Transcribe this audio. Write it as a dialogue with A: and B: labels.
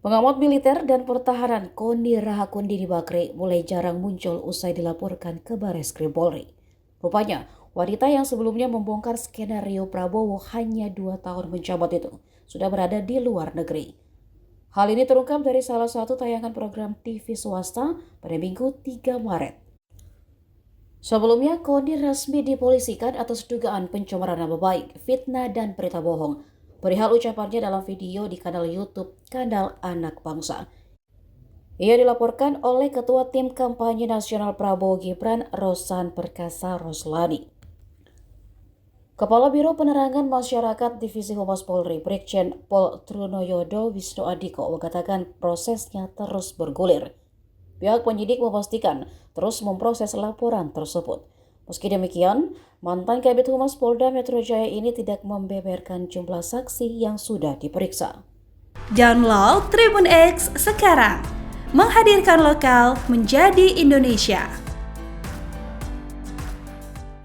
A: Pengamat militer dan pertahanan Koni Rahakundini Bakri mulai jarang muncul usai dilaporkan ke Bareskrim Polri. Rupanya, wanita yang sebelumnya membongkar skenario Prabowo hanya 2 tahun menjabat itu sudah berada di luar negeri. Hal ini terungkap dari salah satu tayangan program TV swasta pada Minggu 3 Maret. Sebelumnya, Koni resmi dipolisikan atas dugaan pencemaran nama baik, fitnah, dan berita bohong. Perihal ucapannya dalam video di kanal YouTube Kanal Anak Bangsa. Ia dilaporkan oleh Ketua Tim Kampanye Nasional Prabowo Gibran, Rosan Perkasa Roslani. Kepala Biro Penerangan Masyarakat Divisi Humas Polri, Brigjen Pol Trunoyodo Wisnu Adhiko mengatakan prosesnya terus bergulir. Pihak penyidik memastikan terus memproses laporan tersebut. Meski demikian, mantan Kabid Humas Polda Metro Jaya ini tidak membeberkan jumlah saksi yang sudah diperiksa.
B: Download Tribun X sekarang, menghadirkan lokal menjadi Indonesia.